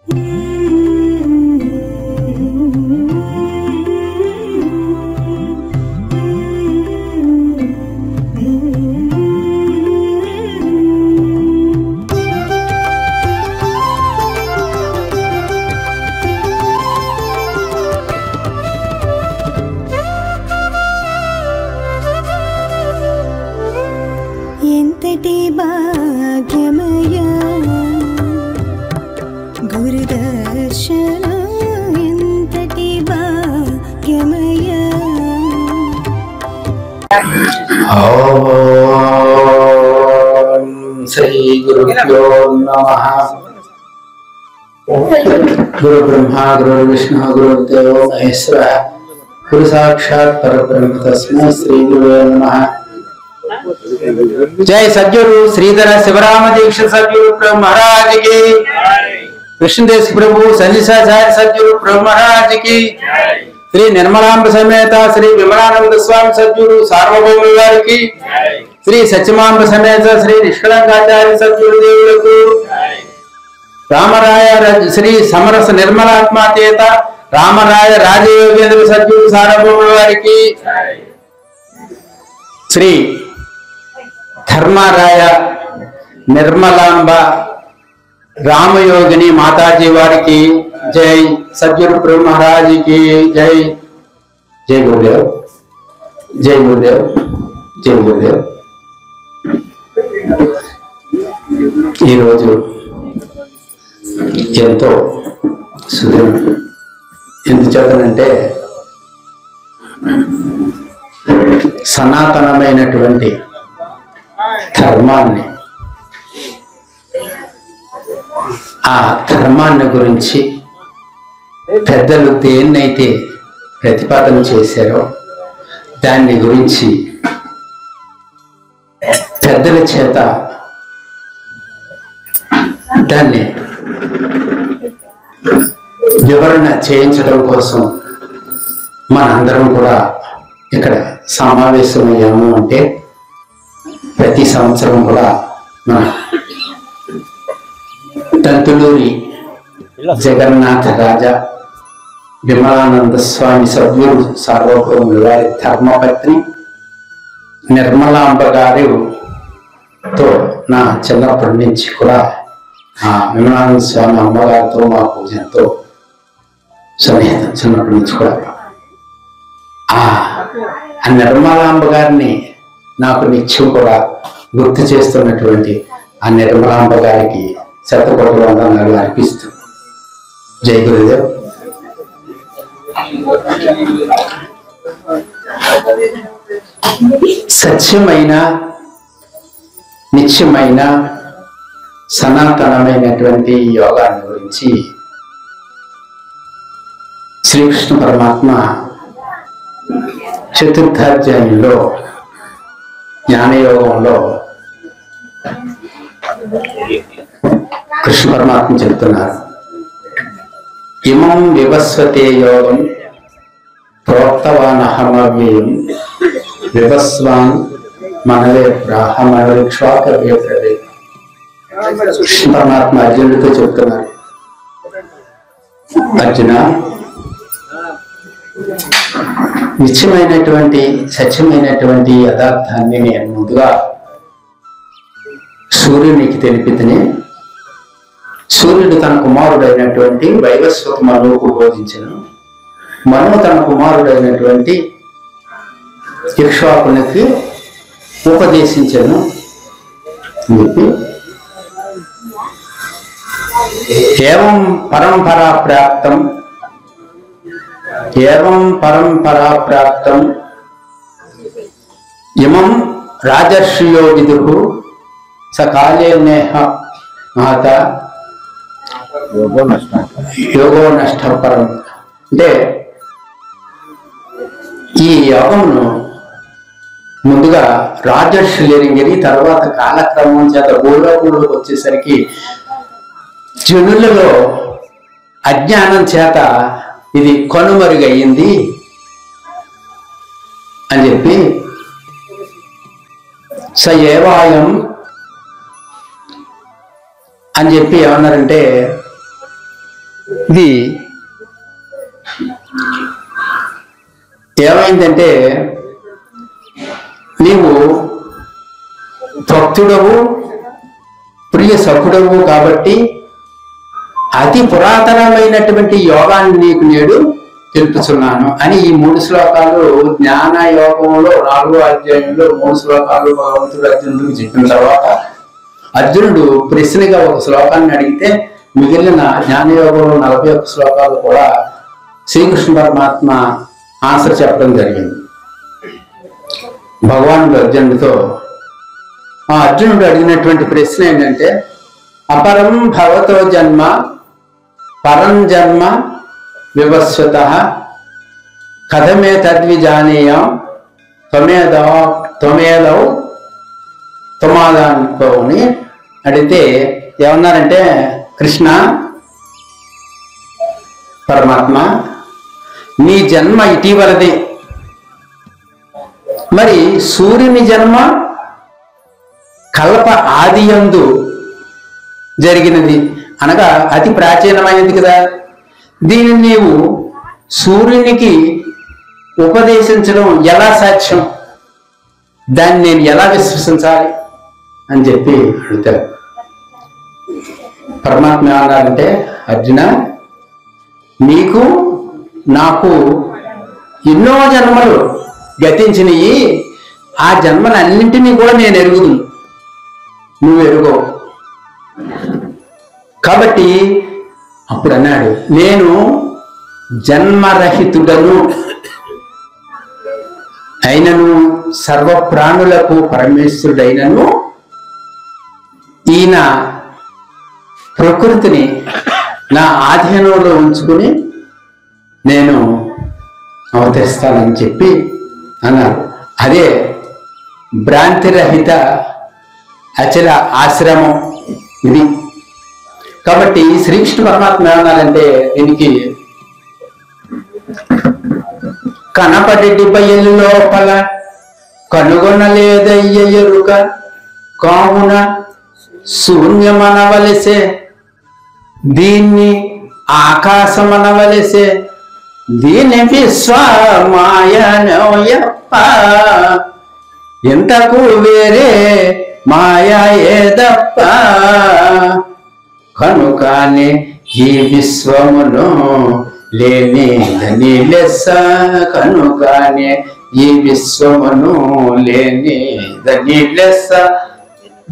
श्री गुरुभ्यो नमः। गुरु ब्रह्मा गुरु विष्णु गुरुदेव महेश्वर गुरु साक्षात् परब्रह्म तस्मै श्री गुरुवे नमः। जय सद्गुरु श्रीधर शिवराम दीक्षित सद्गुरु प्रभु महाराज की, कृष्णदेव प्रभु संजीसाचार्य सद्गुरु प्रभु महाराज की, श्री निर्मलांब समेत श्री विमलानंद स्वामी सद्गुरु सार्वभौम गारी की, श्री सच्चिमांब समेत श्री निष्कलंकाचार्य सद्गुरु देवुలకు, रामराय श्री समरस निर्मलात्मा तेత रामराय राजयोगेंद्र सद्गुरु सार्वभौम गारी की, श्री धर्मराय निर्मलांब रामयोगिनी माताजी वारी की जय, सद्गुरु प्रभु महाराज की जय। जय गुरुदेव, जय गुरुदेव, जय गुरुदेव। ఈ రోజు ఎంతో సుదినం. ఎందుచేతనంటే సనాతనమైనటువంటి ధర్మాన్ని, ఆ ధర్మాన్ని గురించి పెద్దలు దేన్నైతే ప్రతిపాదన చేశారో దాన్ని గురించి పెద్దల చేత దాన్ని వివరణ చేయించడం కోసం మనందరం కూడా ఇక్కడ సమావేశమయ్యాము. అంటే ప్రతి సంవత్సరం కూడా మన తంతులూరి జగన్నాథ రాజా విమలానంద స్వామి సద్గురు సార్వభౌముల వారి ధర్మపత్ని నిర్మలాంబ గారితో నా చిన్నప్పటి నుంచి కూడా ఆ విమలానంద స్వామి అమ్మగారితో మాకు ఎంతో సన్నిహితం. చిన్నప్పటి నుంచి కూడా ఆ నిర్మలాంబ గారిని నాకు నిత్యం కూడా గుర్తు చేస్తున్నటువంటి ఆ నిర్మలాంబ గారికి శతకోటి వందనాలు అర్పిస్తూ జై గురుదేవ్. సత్యమైన నిత్యమైన సనాతనమైనటువంటి యోగాన్ని గురించి శ్రీకృష్ణ పరమాత్మ చతుర్థాధ్యాయంలో జ్ఞానయోగంలో కృష్ణ పరమాత్మ చెప్తున్నారు, ఇమం వివస్వతే యోగం ప్రోక్తవానహమవ్యయం వివస్వాన్ మనవే బ్రాహ్మణిక్ష్వాకవేత్రవే. కృష్ణ పరమాత్మ అర్జునుడితో చెప్తున్నారు, అర్జున, నిత్యమైనటువంటి సత్యమైనటువంటి యథార్థాన్ని నేను ముందుగా సూర్యునికి తెలిపితేనే సూర్యుడు తన కుమారుడైనటువంటి వైవస్వత మనువుకు బోధించను, మనువు తన కుమారుడైనటువంటి ఇక్ష్వాకునికి ఉపదేశించను అని చెప్పి ఏవం పరంపరా ప్రాప్తం ఇమం రాజర్షియో విదుః సకాలే నేహ మహత యోగో నష్ట పరం. అంటే ఈ యోగంను ముందుగా రాజర్షులు ఎరిగిరి, తర్వాత కాలక్రమం చేత భూలోకంలోకి వచ్చేసరికి జనులలో అజ్ఞానం చేత ఇది కనుమరుగయ్యింది అని చెప్పి స ఏవాయం అని చెప్పి ఏమన్నారంటే ఇది ఏమైందంటే, నీవు భక్తుడవు, ప్రియ సఖుడవు కాబట్టి అతి పురాతనమైనటువంటి యోగాన్ని నీకు నేడు తెలుపుతున్నాను అని ఈ 3 శ్లోకాలు జ్ఞాన యోగంలో 4వ అధ్యాయంలో 3 శ్లోకాలు భగవంతుడు అర్జునుడికి చెప్పిన తర్వాత, అర్జునుడు ప్రశ్నగా ఒక శ్లోకాన్ని అడిగితే మిగిలిన జ్ఞానయోగంలో 41 శ్లోకాలు కూడా శ్రీకృష్ణ పరమాత్మ ఆన్సర్ చెప్పడం జరిగింది. భగవానుడు అర్జునుడితో, ఆ అర్జునుడు అడిగినటువంటి ప్రశ్న ఏంటంటే, అపరం భవతో జన్మ పరం జన్మ వివస్వత కథమే తద్విజానీయం త్వమేదౌ త్వమాదాన్ని అడిగితే ఏమన్నారంటే, కృష్ణ పరమాత్మ, నీ జన్మ ఇటీవలది, మరి సూర్యుని జన్మ కల్ప ఆదియందు జరిగినది, అనగా అతి ప్రాచీనమైనది కదా. దీనిని నీవు సూర్యునికి ఉపదేశించడం ఎలా సాధ్యం, దాన్ని నేను ఎలా విశ్వసించాలి అని చెప్పి అడుగుతారు. పరమాత్మ ఏమన్నారంటే, అర్జున, నీకు నాకు ఎన్నో జన్మలు గతించినవి, ఆ జన్మలన్నింటినీ కూడా నేను ఎరుగుదు, నువ్వు ఎరుగవు. కాబట్టి అప్పుడు అన్నాడు, నేను జన్మరహితుడను అయినను సర్వప్రాణులకు పరమేశ్వరుడైనను ఈయన ప్రకృతిని నా ఆధీనంలో ఉంచుకుని నేను అవతరిస్తానని చెప్పి అన్నారు. అదే భ్రాంతిరహిత అచల ఆశ్రమం ఇది. కాబట్టి శ్రీకృష్ణ పరమాత్మ ఏమన్నారంటే, దీనికి కనపడి బయలు లోపల కనుగొనలేదయ్య ఎరుక కావున శూన్యమనవలసే, దీన్ని ఆకాశమనవలసే, దీని విశ్వమాయనోయప్ప, ఎంతకు వేరే మాయా ఏదప్ప, కనుకానే ఈ విశ్వమును లేనిదని లెస్స, కనుకానే ఈ విశ్వమును లేనిదని లెస్స,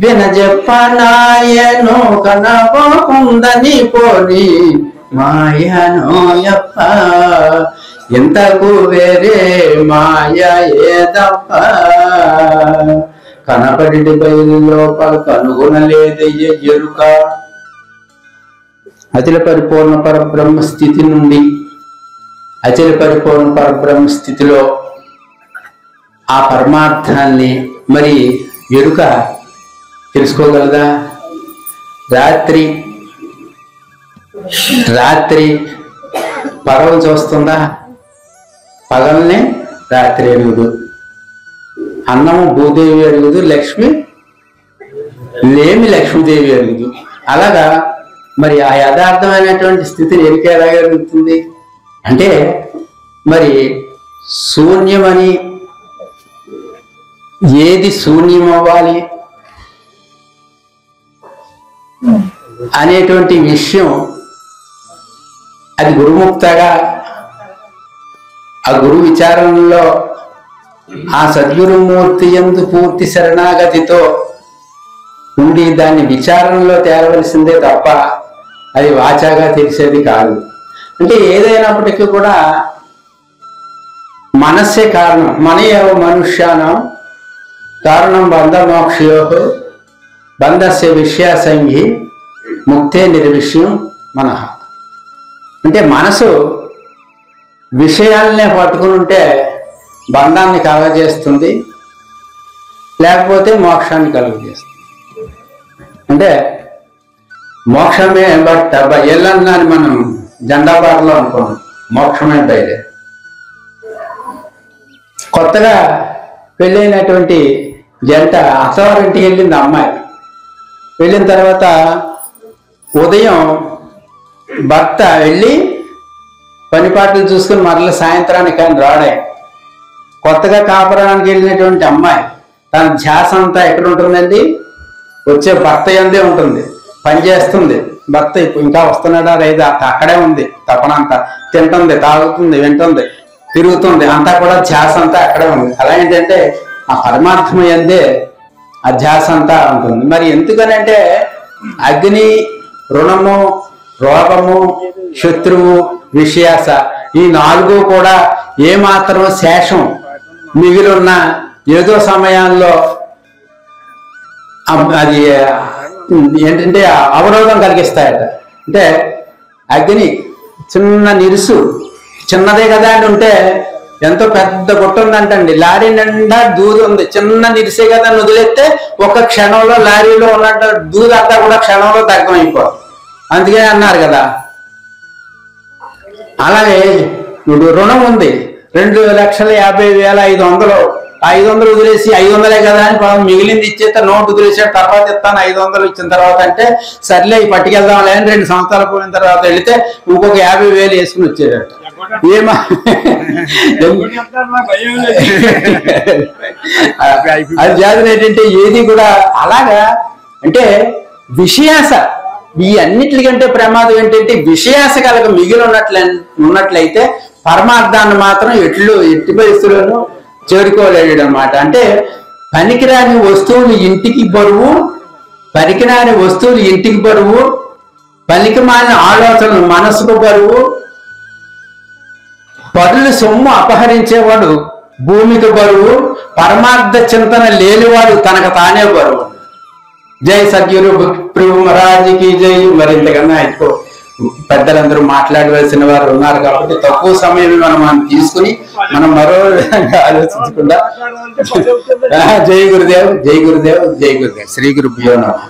వినజెప్పనాయను కనపోకుందని పోని మాయనోయప్ప, ఎంతకు వేరే మాయ ఏదప్ప, కనపడి బయలు లోపల కనుగొనలేదయ్య ఎరుక. అచల పరిపూర్ణ పరబ్రహ్మ స్థితి నుండి అచల పరిపూర్ణ పరబ్రహ్మ స్థితిలో ఆ పరమార్థాన్ని మరి ఎరుక తెలుసుకోగలదా? రాత్రి పగలు చూస్తుందా? పగల్నే రాత్రి ఎరుగుదు. అన్నము భూదేవి ఎరుగుదు, లక్ష్మీదేవి ఎరుగుదు. అలాగా మరి ఆ యథార్థమైనటువంటి స్థితిని ఎరిక ఎలాగలుగుతుంది అంటే, మరి శూన్యమని, ఏది శూన్యం అవ్వాలి అనేటువంటి విషయం అది గురుముక్తగా ఆ గురు విచారణలో ఆ సద్గురుమూర్తి యందు పూర్తి శరణాగతితో ఉండి దాన్ని విచారణలో తేలవలసిందే తప్ప అది వాచాగా తెలిసేది కాదు. అంటే ఏదైనప్పటికీ కూడా మనస్సే కారణం. మనయేవ మనుష్యానం కారణం బంధమోక్షయో బంధస్య విషయాసంగి ముక్తే నిర్విషయం మనః. అంటే మనసు విషయాలనే పట్టుకుని ఉంటే బంధాన్ని కలుగజేస్తుంది, లేకపోతే మోక్షాన్ని కలుగజేస్తుంది. అంటే మోక్షమే బట్ట బయలన్నాని మనం జెండా పాటలో అనుకున్నాం, మోక్షమే బయలే. కొత్తగా పెళ్ళైనటువంటి జంట అత్తవారింటికి వెళ్ళింది అమ్మాయి. వెళ్ళిన తర్వాత ఉదయం భర్త వెళ్ళి పని పాటలు చూసుకుని మరల సాయంత్రానికి కానీ రాడే. కొత్తగా కాపురానికి వెళ్ళినటువంటి అమ్మాయి తన ధ్యాస అంతా ఎక్కడ ఉంటుందండి? వచ్చే భర్త యందే ఉంటుంది. పని చేస్తుంది, భర్త ఇంకా వస్తున్నాడా లేదా అక్కడే ఉంది. తపనంతా తింటుంది, తాగుతుంది, వింటుంది, తిరుగుతుంది, అంతా కూడా ధ్యాస అంతా అక్కడే ఉంది. అలా ఏంటంటే ఆ పరమాత్మ యందే ఆ ధ్యాస అంతా ఉంటుంది. మరి ఎందుకనంటే అగ్ని, రుణము, రోగము, శత్రువు, విషయాస ఈ 4 కూడా ఏమాత్రం శేషం మిగిలిన్న ఏదో సమయాల్లో అది ఏంటంటే అవరోధం కలిగిస్తాయట. అంటే అగ్ని చిన్న నిరుసు, చిన్నదే కదా అని ఉంటే ఎంతో పెద్ద గుట్ట ఉందంటండి, లారీ నిండా దూది ఉంది, చిన్న నిరిసే కదా అని వదిలేస్తే ఒక క్షణంలో లారీలో ఉన్నట్టు దూది అంతా కూడా క్షణంలో దగ్ధమైపోతుంది. అందుకే అన్నారు కదా. అలాగే ఇప్పుడు రుణం ఉంది, 2,50,500, 500 వదిలేసి 500 కదా అని మిగిలింది ఇచ్చేస్తే నోటు వదిలేసాడు, తర్వాత ఇస్తాను 500 ఇచ్చిన తర్వాత అంటే సర్లే పట్టుకెళ్దాం లేని 2 సంవత్సరాలు పోయిన తర్వాత వెళితే ఇంకొక 50,000 వేసుకుని వచ్చేటట్టు. ఏమా అది జాతర ఏంటంటే ఏది కూడా అలాగా. అంటే విషయాస, ఈ అన్నిటికంటే ప్రమాదం ఏంటంటే విషయాస కలగ మిగిలి ఉన్నట్లయితే పరమార్థాన్ని మాత్రం ఎట్టి పరిస్థితుల్లోనూ చేరుకోలేడు అనమాట. అంటే పనికిరాని వస్తువులు ఇంటికి బరువు, పనికిరాని వస్తువులు ఇంటికి బరువు, పనికిమాలిన ఆలోచనలు మనసుకు బరువు, పరుల సొమ్ము అపహరించేవాడు భూమికి బరువు, పరమార్థ చింతన లేనివాడు తనకు తానే బరువు. జై సద్గురు ప్రభు మహారాజుకి జై. మరి ఇంతకన్నా ఎక్కువ పెద్దలందరూ మాట్లాడవలసిన వారు ఉన్నారు కాబట్టి తక్కువ సమయం మనం తీసుకుని మనం మరో విధంగా ఆలోచించకుండా జై గురుదేవ్, జై గురుదేవ్, జై గురుదేవ్. శ్రీ గురుభ్యో నమః.